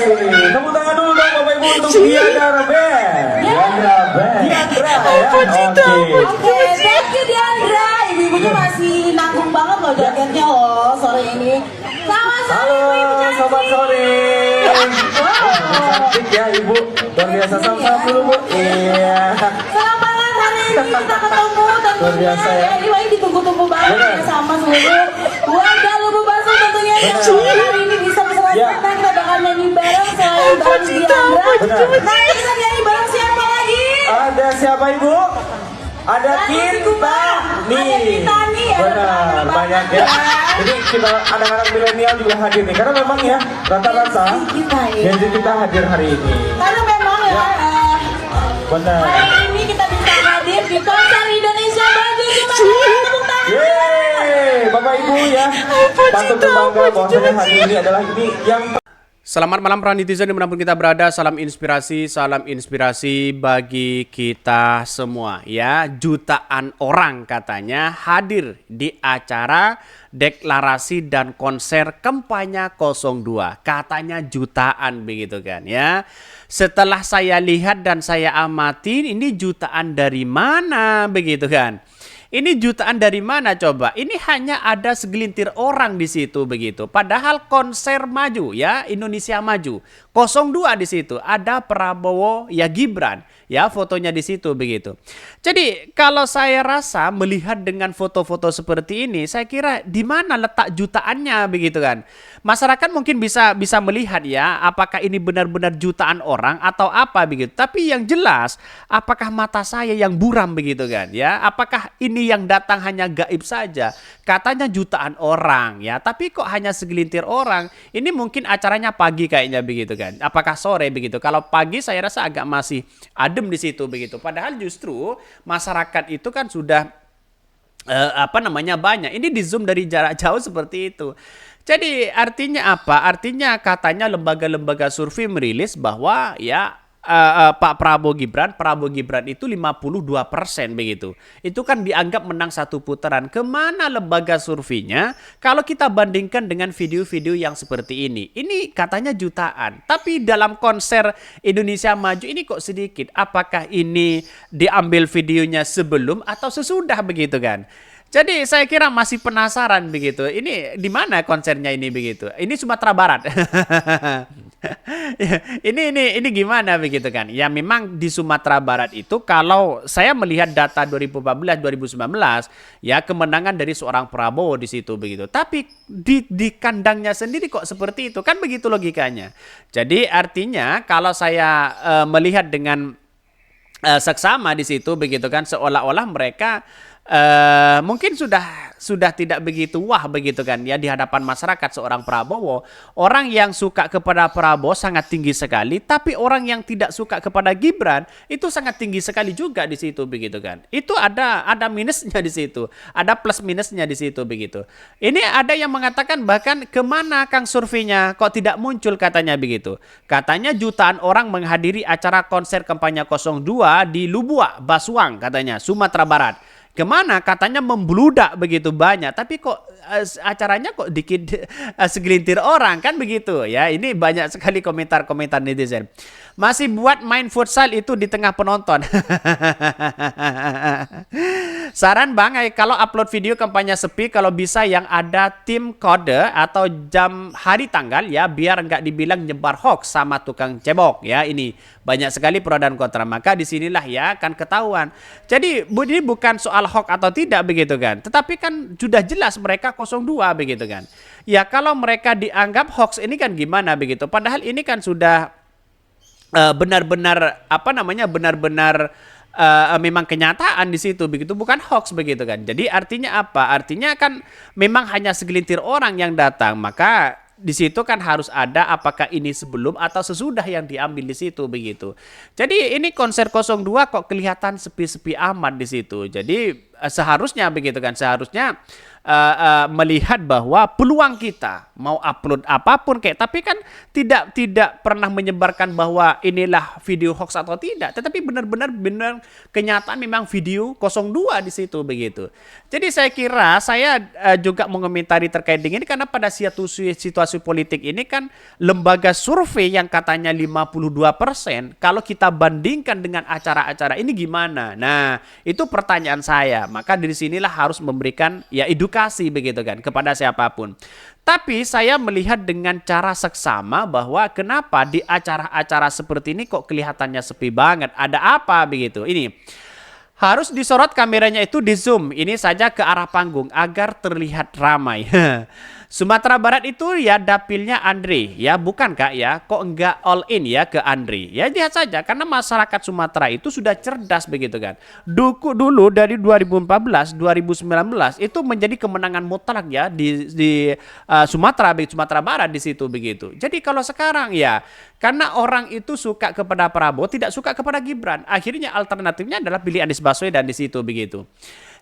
Tepuk tangan dulu dong Bapak Ibu untuk Diandra Band. Diandra ya. Oke, thank you Diandra. Ibu-ibunya masih nanggung banget loh jaketnya loh sore ini. Selamat sore ibu-ibu Halo, cantik. selamat sore. Cantik ya Ibu. Luar biasa, sama-sama dulu Bu. Iya. Senang banget hari ini kita ketemu tentunya. Luar biasa ya. Ini ditunggu-tunggu banget ya sama seluruh warga Lubuk Baso tentunya yang hari ini bisa Ya. bersama kita bakal nyanyi bareng selain bareng Diandra. Nah kita nyanyi bareng siapa lagi? Ada siapa Ibu? Ada kita nih. Benar, banyak ya. Jadi kita anak-anak milenial juga hadir nih. Karena memang ya rata-rata Gen Z kita hadir hari ini. Karena memang ya, Benar. hari ini kita bisa hadir di konser Indonesia Maju. Tepuk tangan. Yeay, Bapak Ibu ya. Patut berbangga bahwasanya hari ini adalah ini yang Selamat malam para netizen dimanapun kita berada. Salam inspirasi bagi kita semua ya. Jutaan orang katanya hadir di acara deklarasi dan konser kampanye 02. Katanya jutaan begitu kan ya. Setelah saya lihat dan saya amati, ini jutaan dari mana begitu kan. Ini jutaan dari mana coba? Ini hanya ada segelintir orang di situ begitu. Padahal konser maju ya, Indonesia Maju. 02 di situ ada Prabowo ya Gibran ya, fotonya di situ begitu. Jadi kalau saya rasa melihat dengan foto-foto seperti ini, saya kira di mana letak jutaannya begitu kan. Masyarakat mungkin bisa melihat ya, apakah ini benar-benar jutaan orang atau apa begitu. Tapi yang jelas, apakah mata saya yang buram begitu kan ya? Apakah ini yang datang hanya gaib saja? Katanya jutaan orang ya, tapi kok hanya segelintir orang? Ini mungkin acaranya pagi kayaknya begitu kan. Apakah sore begitu? Kalau pagi saya rasa agak masih adem di situ begitu. Padahal justru masyarakat itu kan sudah banyak. Ini di zoom dari jarak jauh seperti itu. Jadi artinya apa? Artinya katanya lembaga-lembaga survei merilis bahwa ya Pak Prabowo Gibran itu 52% begitu. Itu kan dianggap menang satu putaran. Kemana lembaga surveinya? Kalau kita bandingkan dengan video-video yang seperti ini. Ini katanya jutaan. Tapi dalam konser Indonesia Maju ini kok sedikit. Apakah ini diambil videonya sebelum atau sesudah begitu kan? Jadi saya kira masih penasaran begitu. Ini di mana konsernya ini begitu? Ini Sumatera Barat. ini gimana begitu kan? Ya memang di Sumatera Barat itu kalau saya melihat data 2014-2019 ya kemenangan dari seorang Prabowo di situ begitu. Tapi di kandangnya sendiri kok seperti itu kan begitu logikanya. Jadi artinya kalau saya melihat dengan seksama di situ begitu kan seolah-olah mereka mungkin sudah tidak begitu wah begitu kan ya di hadapan masyarakat seorang Prabowo. Orang yang suka kepada Prabowo sangat tinggi sekali, tapi orang yang tidak suka kepada Gibran itu sangat tinggi sekali juga di situ begitu kan. Itu ada minusnya di situ, ada plus minusnya di situ begitu. Ini ada yang mengatakan bahkan kemana Kang surveinya kok tidak muncul katanya begitu. Katanya jutaan orang menghadiri acara konser kampanye 02 di Lubuak, Basuang katanya, Sumatera Barat. Kemana katanya membludak begitu banyak, tapi kok acaranya kok dikit segelintir orang kan begitu ya. Ini banyak sekali komentar-komentar netizen. Masih buat main futsal itu di tengah penonton. Saran Bang, kalau upload video kampanye sepi kalau bisa yang ada tim kode atau jam hari tanggal ya, biar nggak dibilang nyebar hoax sama tukang cebok ya. Ini banyak sekali pro dan kontra, maka disinilah ya akan ketahuan. Jadi ini bukan soal hoax atau tidak begitu kan, tetapi kan sudah jelas mereka 02 begitu kan. Ya kalau mereka dianggap hoax ini kan gimana begitu, padahal ini kan sudah benar-benar memang kenyataan di situ begitu, bukan hoax begitu kan. Jadi artinya apa? Artinya kan memang hanya segelintir orang yang datang, maka di situ kan harus ada apakah ini sebelum atau sesudah yang diambil di situ begitu. Jadi ini konser 02 kok kelihatan sepi-sepi amat di situ. Jadi seharusnya begitu kan, seharusnya melihat bahwa peluang kita mau upload apapun kayak, tapi kan tidak pernah menyebarkan bahwa inilah video hoax atau tidak, tetapi benar kenyataan memang video 02 di situ begitu. Jadi saya kira saya juga mengomentari terkait dengan ini karena pada situasi politik ini kan lembaga survei yang katanya 52%, kalau kita bandingkan dengan acara-acara ini gimana? Nah, itu pertanyaan saya. Maka dari sinilah harus memberikan ya edukasi begitu kan kepada siapapun. Tapi saya melihat dengan cara seksama bahwa kenapa di acara-acara seperti ini kok kelihatannya sepi banget. Ada apa begitu? Ini harus disorot kameranya itu di zoom ini saja ke arah panggung agar terlihat ramai. Sumatera Barat itu ya dapilnya Andre ya, bukan Kak ya, kok enggak all in ya ke Andre. Ya lihat saja karena masyarakat Sumatera itu sudah cerdas begitu kan. Dulu dari 2014 2019 itu menjadi kemenangan mutlak ya di Sumatera Barat di situ begitu. Jadi kalau sekarang ya karena orang itu suka kepada Prabowo, tidak suka kepada Gibran, akhirnya alternatifnya adalah pilih Anies Baswedan di situ begitu.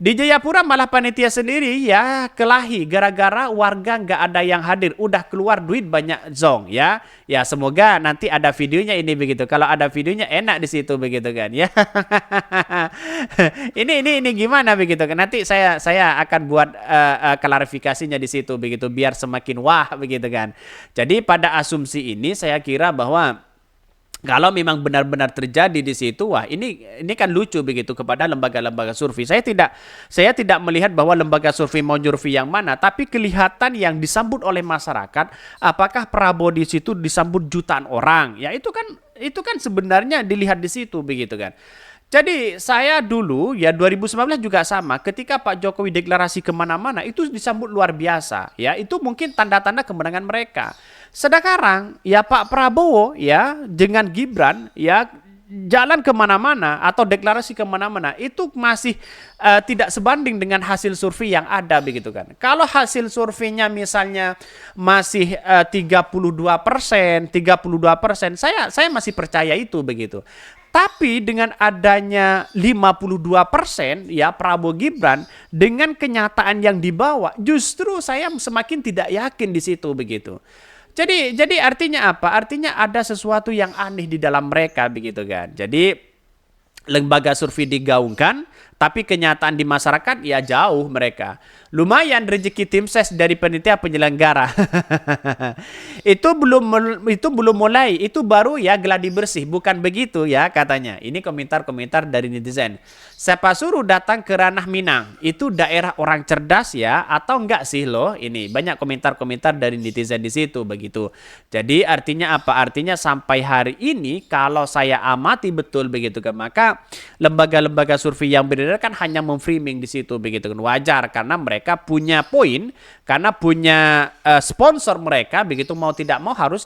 Di Jayapura malah panitia sendiri ya kelahi gara-gara warga nggak ada yang hadir, udah keluar duit banyak zong ya. Ya semoga nanti ada videonya ini begitu. Kalau ada videonya enak di situ begitu kan ya. ini gimana begitu kan? Nanti saya akan buat klarifikasinya di situ begitu biar semakin wah begitu kan. Jadi pada asumsi ini saya kira bahwa kalau memang benar-benar terjadi di situ, wah ini kan lucu begitu kepada lembaga-lembaga survei. Saya tidak melihat bahwa lembaga survei mau survei yang mana, tapi kelihatan yang disambut oleh masyarakat, apakah Prabowo di situ disambut jutaan orang? Ya itu kan sebenarnya dilihat di situ begitu kan. Jadi saya dulu ya 2019 juga sama, ketika Pak Jokowi deklarasi kemana-mana itu disambut luar biasa. Ya itu mungkin tanda-tanda kemenangan mereka. Sekarang ya Pak Prabowo ya dengan Gibran ya jalan kemana-mana atau deklarasi kemana-mana itu masih tidak sebanding dengan hasil survei yang ada begitu kan. Kalau hasil surveinya misalnya masih 32%, saya masih percaya itu begitu. Tapi dengan adanya 52% ya Prabowo Gibran dengan kenyataan yang dibawa, justru saya semakin tidak yakin di situ begitu. Jadi artinya apa? Artinya ada sesuatu yang aneh di dalam mereka begitu kan. Jadi lembaga survei digaungkan, tapi kenyataan di masyarakat ya jauh mereka. Lumayan rezeki tim ses dari panitia penyelenggara. Itu belum mulai, itu baru ya gladi bersih, bukan begitu ya katanya. Ini komentar-komentar dari netizen. Siapa suruh datang ke ranah Minang? Itu daerah orang cerdas ya atau enggak sih loh? Ini banyak komentar-komentar dari netizen di situ begitu. Jadi artinya apa? Artinya sampai hari ini kalau saya amati betul begitu kan, maka lembaga-lembaga survei yang beredar kan hanya memframing di situ begitu kan. Wajar karena mereka punya poin, karena punya sponsor mereka begitu, mau tidak mau harus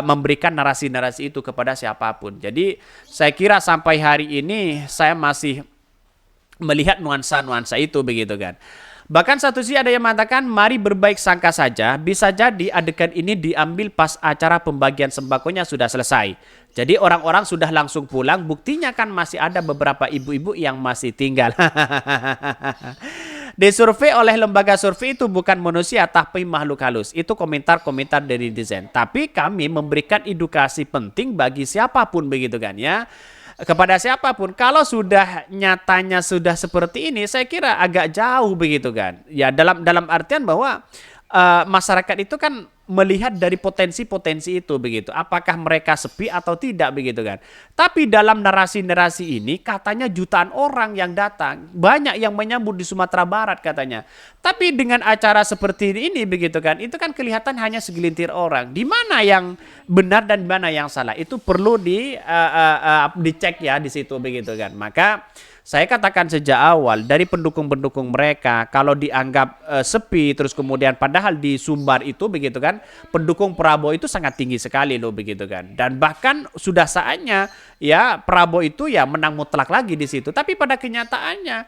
memberikan narasi-narasi itu kepada siapapun. Jadi saya kira sampai hari ini saya masih melihat nuansa-nuansa itu begitu kan. Bahkan satu sisi ada yang mengatakan mari berbaik sangka saja, bisa jadi adegan ini diambil pas acara pembagian sembakonya sudah selesai. Jadi orang-orang sudah langsung pulang, buktinya kan masih ada beberapa ibu-ibu yang masih tinggal. Disurvei oleh lembaga survei itu bukan manusia tapi makhluk halus. Itu komentar-komentar dari netizen. Tapi kami memberikan edukasi penting bagi siapapun begitu kan ya. Kepada siapapun, kalau sudah nyatanya sudah seperti ini, saya kira agak jauh begitu kan. Ya dalam artian bahwa masyarakat itu kan melihat dari potensi-potensi itu begitu. Apakah mereka sepi atau tidak begitu kan. Tapi dalam narasi-narasi ini katanya jutaan orang yang datang. Banyak yang menyambut di Sumatera Barat katanya. Tapi dengan acara seperti ini begitu kan, itu kan kelihatan hanya segelintir orang. Di mana yang benar dan di mana yang salah, itu perlu dicek ya di situ begitu kan. Maka saya katakan sejak awal dari pendukung-pendukung mereka kalau dianggap sepi terus kemudian padahal di Sumbar itu begitu kan pendukung Prabowo itu sangat tinggi sekali loh begitu kan, dan bahkan sudah saatnya ya Prabowo itu ya menang mutlak lagi di situ. Tapi pada kenyataannya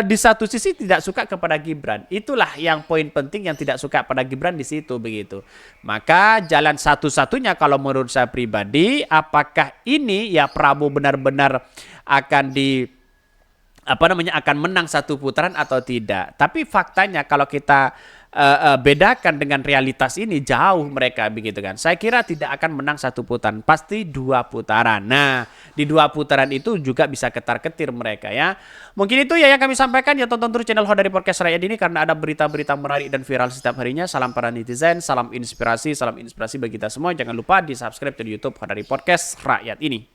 di satu sisi tidak suka kepada Gibran. Itulah yang poin penting, yang tidak suka pada Gibran di situ begitu. Maka jalan satu-satunya kalau menurut saya pribadi, apakah ini ya Prabowo benar-benar akan akan menang satu putaran atau tidak. Tapi faktanya kalau kita bedakan dengan realitas ini jauh mereka begitu kan. Saya kira tidak akan menang satu putaran, pasti 2 putaran. Nah, di 2 putaran itu juga bisa ketar-ketir mereka ya. Mungkin itu ya yang kami sampaikan ya, tonton terus channel Hodari Podcast Rakyat ini karena ada berita-berita menarik dan viral setiap harinya. Salam para netizen, salam inspirasi bagi kita semua. Jangan lupa di-subscribe di YouTube Hodari Podcast Rakyat ini.